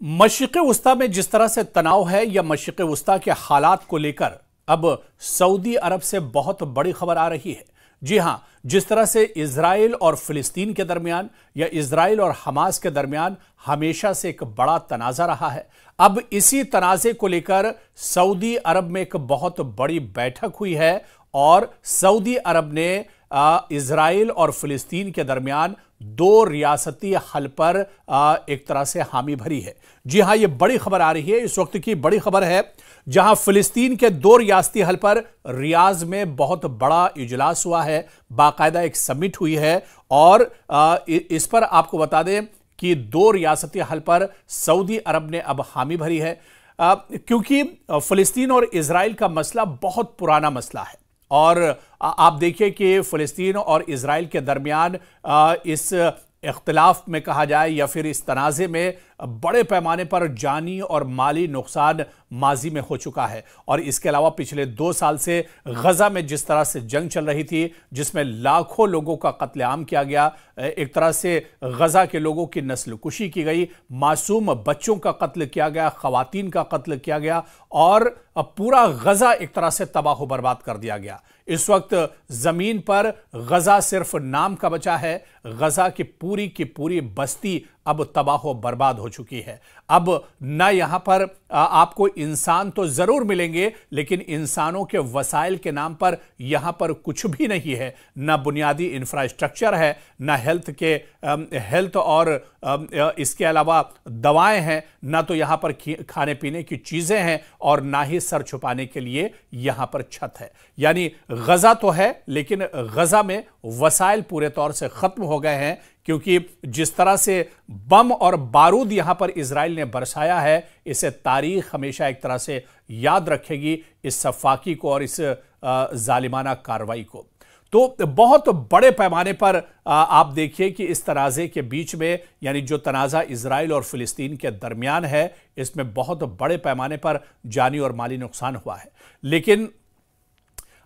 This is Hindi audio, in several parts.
मशरिक़ वस्ता में जिस तरह से तनाव है या मशरिक़ वस्ता के हालात को लेकर अब सऊदी अरब से बहुत बड़ी खबर आ रही है। जी हां, जिस तरह से इजराइल और फिलिस्तीन के दरमियान या इजराइल और हमास के दरमियान हमेशा से एक बड़ा तनाज़ा रहा है, अब इसी तनाज़े को लेकर सऊदी अरब में एक बहुत बड़ी बैठक हुई है और सऊदी अरब ने इजराइल और फिलिस्तीन के दरमियान दो रियासती हल पर एक तरह से हामी भरी है। जी हां, यह बड़ी खबर आ रही है, इस वक्त की बड़ी खबर है, जहां फिलिस्तीन के दो रियासती हल पर रियाज में बहुत बड़ा इजलास हुआ है, बाकायदा एक समिट हुई है और इस पर आपको बता दें कि दो रियासती हल पर सऊदी अरब ने अब हामी भरी है, क्योंकि फिलिस्तीन और इजराइल का मसला बहुत पुराना मसला है और आप देखिए कि फिलिस्तीन और इजराइल के दरमियान इस इख्तिलाफ में कहा जाए या फिर इस तनाज़े में बड़े पैमाने पर जानी और माली नुकसान माजी में हो चुका है। और इसके अलावा पिछले 2 साल से गजा में जिस तरह से जंग चल रही थी, जिसमें लाखों लोगों का कत्लेआम किया गया, एक तरह से गजा के लोगों की नस्लकुशी की गई, मासूम बच्चों का कत्ल किया गया, खवातीन का कत्ल किया गया और पूरा गजा एक तरह से तबाह बर्बाद कर दिया गया। इस वक्त जमीन पर गजा सिर्फ नाम का बचा है, गजा की पूरी बस्ती अब तबाह बर्बाद हो चुकी है। अब न यहां पर आपको इंसान तो जरूर मिलेंगे, लेकिन इंसानों के वसाइल के नाम पर यहां पर कुछ भी नहीं है। न बुनियादी इंफ्रास्ट्रक्चर है, न हेल्थ और इसके अलावा दवाएं हैं, न तो यहां पर खाने पीने की चीजें हैं और ना ही सर छुपाने के लिए यहां पर छत है। यानी गजा तो है, लेकिन गजा में वसाइल पूरे तौर से खत्म हो गए हैं, क्योंकि जिस तरह से बम और बारूद यहां पर इजराइल ने बरसाया है, इसे तारीख हमेशा एक तरह से याद रखेगी, इस सफाकी को और इस जालिमाना कार्रवाई को। तो बहुत बड़े पैमाने पर आप देखिए कि इस तनाज़े के बीच में, यानी जो तनाज़ा इजराइल और फिलिस्तीन के दरमियान है, इसमें बहुत बड़े पैमाने पर जानी और माली नुकसान हुआ है। लेकिन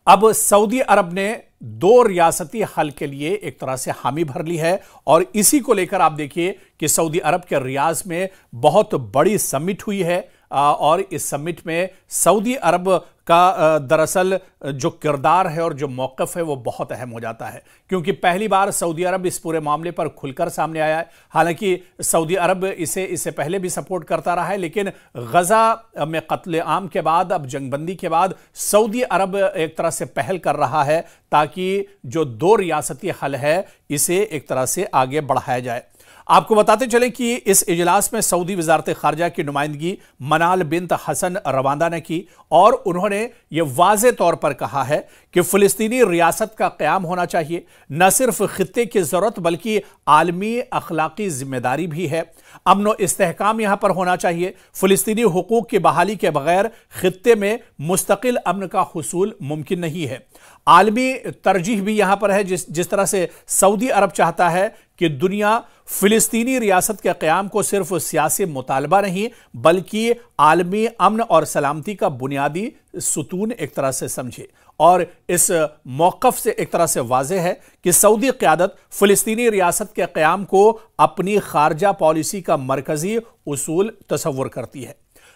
अब सऊदी अरब ने दो रियासती हल के लिए एक तरह से हामी भर ली है और इसी को लेकर आप देखिए कि सऊदी अरब के रियाज में बहुत बड़ी समिट हुई है और इस समिट में सऊदी अरब का दरअसल जो किरदार है और जो मौक़िफ़ है वो बहुत अहम हो जाता है, क्योंकि पहली बार सऊदी अरब इस पूरे मामले पर खुलकर सामने आया है। हालांकि सऊदी अरब इससे पहले भी सपोर्ट करता रहा है, लेकिन गजा में कत्लेआम के बाद, अब जंगबंदी के बाद सऊदी अरब एक तरह से पहल कर रहा है ताकि जो दो रियासती हल है इसे एक तरह से आगे बढ़ाया जाए। आपको बताते चलें कि इस इजलास में सऊदी वजारत खारजा की नुमाइंदगी मनाल बिन्त हसन रवांदा ने की और उन्होंने यह वाज़े तौर पर कहा है कि फ़िलिस्तीनी रियासत का क़याम होना चाहिए, न सिर्फ खित्ते की ज़रूरत बल्कि आलमी अखलाकी जिम्मेदारी भी है। अमन व इस्तेहकाम यहां पर होना चाहिए। फ़िलिस्तीनी हुकूक की बहाली के बगैर खित्ते में मुस्तकिल अमन का हुसूल मुमकिन नहीं है। आलमी तरजीह भी यहां पर है, जिस तरह से सऊदी अरब चाहता है कि दुनिया फिलिस्तीनी रियासत के क़याम को सिर्फ सियासी मुतालबा नहीं बल्कि आलमी अमन और सलामती का बुनियादी सुतून एक तरह से समझे। और इस मौक़िफ़ से एक तरह से वाज़ेह है कि सऊदी क़यादत फ़िलिस्तीनी रियासत के क़याम को अपनी खारजा पॉलिसी का मरकज़ी उसूल तस्वुर करती है।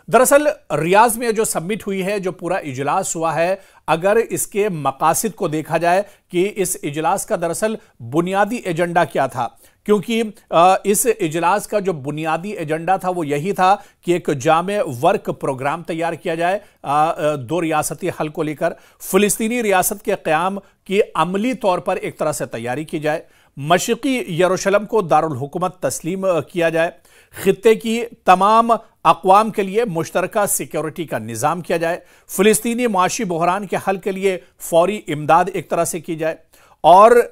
दरअसल रियाज में जो समिट हुई है, जो पूरा इजलास हुआ है, अगर इसके मकासिद को देखा जाए कि इस इजलास का दरअसल बुनियादी एजेंडा क्या था, क्योंकि इस इजलास का जो बुनियादी एजेंडा था वो यही था कि एक जामे वर्क प्रोग्राम तैयार किया जाए दो रियासती हल को लेकर, फ़िलिस्तीनी रियासत के क़याम की अमली तौर पर एक तरह से तैयारी की जाए, मशरिक़ी यरूशलेम को दारुल हुकूमत तस्लीम किया जाए, खित्ते की तमाम अक़वाम के लिए मुश्तरका सिक्योरिटी का निज़ाम किया जाए, फ़िलिस्तीनी माशी बहरान के हल के लिए फौरी इमदाद एक तरह से की जाए। और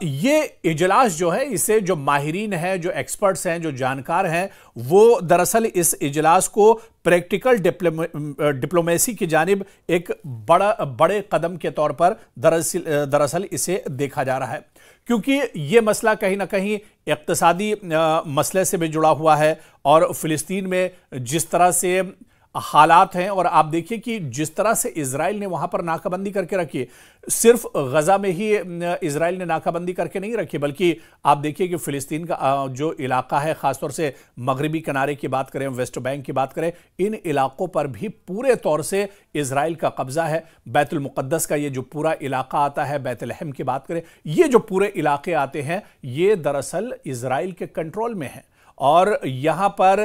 ये इजलास जो है, इसे जो माहिरीन हैं, जो एक्सपर्ट्स हैं, जो जानकार हैं, वो दरअसल इस इजलास को प्रैक्टिकल डिप्लोमेसी की जानिब एक बड़े कदम के तौर पर दरअसल इसे देखा जा रहा है, क्योंकि ये मसला कहीं ना कहीं इक़्तिसादी मसले से भी जुड़ा हुआ है और फ़िलिस्तीन में जिस तरह से हालात हैं। और आप देखिए कि जिस तरह से इजराइल ने वहां पर नाकाबंदी करके रखी, सिर्फ गजा में ही इजराइल ने नाकाबंदी करके नहीं रखी, बल्कि आप देखिए कि फिलिस्तीन का जो इलाका है, खासतौर से मगरबी किनारे की बात करें, वेस्ट बैंक की बात करें, इन इलाकों पर भी पूरे तौर से इजराइल का कब्जा है। बैतुल मुकद्दस का ये जो पूरा इलाका आता है, बैतलहम की बात करें, ये जो पूरे इलाके आते हैं, ये दरअसल इजराइल के कंट्रोल में है। और यहां पर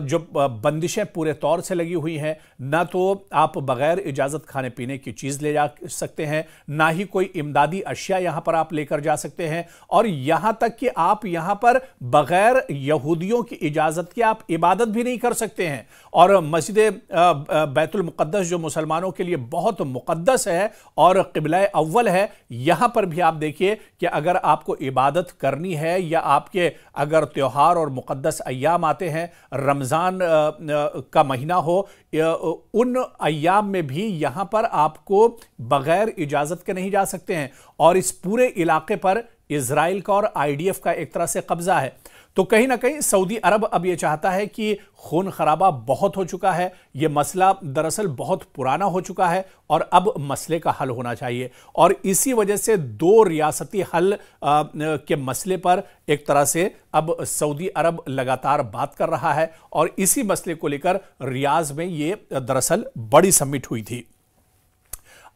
जो बंदिशें पूरे तौर से लगी हुई हैं, ना तो आप बगैर इजाजत खाने पीने की चीज ले जा सकते हैं, ना ही कोई इमदादी अशिया यहां पर आप लेकर जा सकते हैं, और यहां तक कि आप यहां पर बगैर यहूदियों की इजाजत के आप इबादत भी नहीं कर सकते हैं। और मस्जिद बैतुल मुकद्दस जो मुसलमानों के लिए बहुत मुकद्दस है और क़िबला अव्वल है, यहां पर भी आप देखिए कि अगर आपको इबादत करनी है या आपके अगर त्योहार और मुकद्दस अय्याम आते हैं, रमज़ान का महीना हो, उन अय्याम में भी यहां पर आपको बगैर इजाज़त के नहीं जा सकते हैं। और इस पूरे इलाके पर इजराइल का और आईडीएफ का एक तरह से कब्जा है। तो कहीं ना कहीं सऊदी अरब अब यह चाहता है कि खून खराबा बहुत हो चुका है, यह मसला दरअसल बहुत पुराना हो चुका है और अब मसले का हल होना चाहिए। और इसी वजह से दो रियासती हल के मसले पर एक तरह से अब सऊदी अरब लगातार बात कर रहा है, और इसी मसले को लेकर रियाज में यह दरअसल बड़ी समिट हुई थी।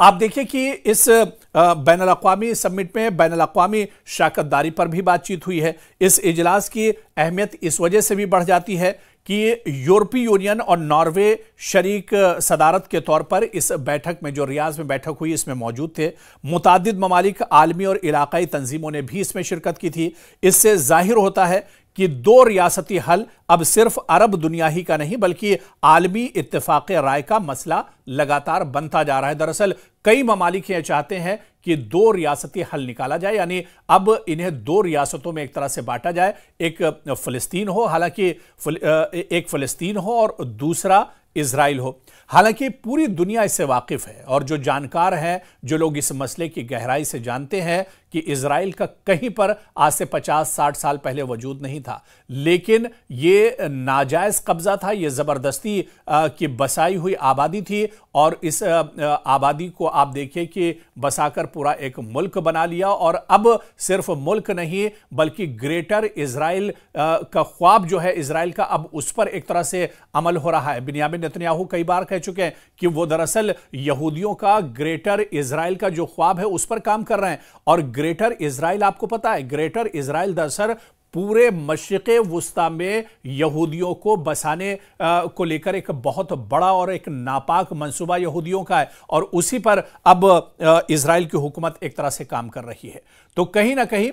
आप देखिए कि इस बैनुल-अक़वामी समिट में बैनुल-अक़वामी शराकतदारी पर भी बातचीत हुई है। इस इजलास की अहमियत इस वजह से भी बढ़ जाती है कि यूरोपीय यूनियन और नॉर्वे शरीक सदारत के तौर पर इस बैठक में, जो रियाज में बैठक हुई, इसमें मौजूद थे। मुतादिद ममालिक, आलमी और इलाकाई तंजीमों ने भी इसमें शिरकत की थी। इससे जाहिर होता है कि दो रियासती हल अब सिर्फ अरब दुनिया ही का नहीं, बल्कि आलमी इत्तेफाक राय का मसला लगातार बनता जा रहा है। दरअसल कई ममालिक ये चाहते हैं कि दो रियासती हल निकाला जाए, यानी अब इन्हें दो रियासतों में एक तरह से बांटा जाए। एक फिलिस्तीन हो, हालांकि एक फिलिस्तीन हो और दूसरा इजराइल हो। हालांकि पूरी दुनिया इससे वाकिफ है, और जो जानकार हैं, जो लोग इस मसले की गहराई से जानते हैं कि इजराइल का कहीं पर आज से 50-60 साल पहले वजूद नहीं था, लेकिन ये नाजायज कब्जा था, ये जबरदस्ती की बसाई हुई आबादी थी। और इस आबादी को आप देखिए कि बसाकर पूरा एक मुल्क बना लिया, और अब सिर्फ मुल्क नहीं बल्कि ग्रेटर इजराइल का ख्वाब जो है इजराइल का, अब उस पर एक तरह से अमल हो रहा है। बिन्यामिन नेतन्याहू कई बार कह चुके हैं कि वो दरअसल यहूदियों का ग्रेटर इजराइल का जो ख्वाब है उस पर काम कर रहे हैं। और ग्रेटर इजराइल, आपको पता है, ग्रेटर इजराइल दरअसल पूरे मशरिक़े वुस्ता में यहूदियों को बसाने को लेकर एक बहुत बड़ा और एक नापाक मंसूबा यहूदियों का है, और उसी पर अब इजराइल की हुकूमत एक तरह से काम कर रही है। तो कहीं ना कहीं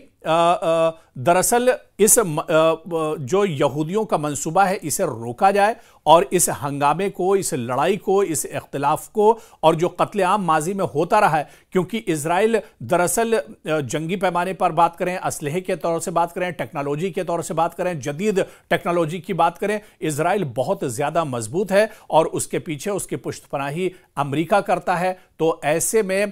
दरअसल इस जो यहूदियों का मंसूबा है, इसे रोका जाए, और इस हंगामे को, इस लड़ाई को, इस इख्तिलाफ को, और जो कत्लेआम माजी में होता रहा है, क्योंकि इजराइल दरअसल जंगी पैमाने पर बात करें, असलहे के तौर से बात करें, टेक्नोलॉजी के तौर से बात करें, जदीद टेक्नोलॉजी की बात करें, इजराइल बहुत ज्यादा मजबूत है, और उसके पीछे उसकी पुश्तपनाही अमेरिका करता है। तो ऐसे में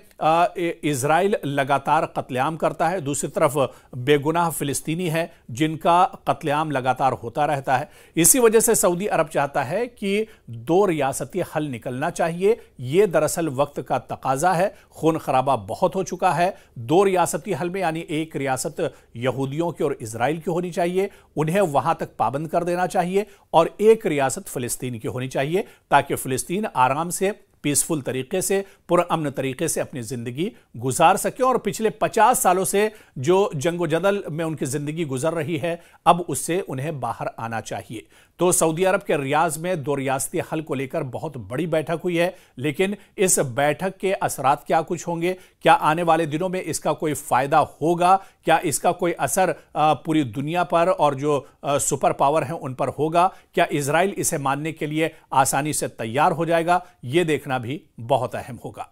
इजराइल लगातार कत्लेआम करता है, दूसरी तरफ बेगुनाह फिलिस्तीनी है जिनका कत्लेआम लगातार होता रहता है। इसी वजह से सऊदी अरब चाहता है कि दो रियासती हल निकलना चाहिए। यह दरअसल वक्त का तकाजा है, खून खराबा बहुत हो चुका है। दो रियासती हल में, यानी एक रियासत यहूदियों की और इजराइल की होनी चाहिए, उन्हें वहां तक पाबंद कर देना चाहिए, और एक रियासत फिलिस्तीन की होनी चाहिए, ताकि फिलिस्तीन आराम से, पीसफुल तरीके से, पुरअमन तरीके से अपनी जिंदगी गुजार सके। और पिछले 50 सालों से जो जंगो जदल में उनकी जिंदगी गुजर रही है, अब उससे उन्हें बाहर आना चाहिए। तो सऊदी अरब के रियाज में दो रियासती हल को लेकर बहुत बड़ी बैठक हुई है, लेकिन इस बैठक के असरात क्या कुछ होंगे, क्या आने वाले दिनों में इसका कोई फायदा होगा, क्या इसका कोई असर पूरी दुनिया पर और जो सुपर पावर हैं उन पर होगा, क्या इजराइल इसे मानने के लिए आसानी से तैयार हो जाएगा, यह देखना भी बहुत अहम होगा।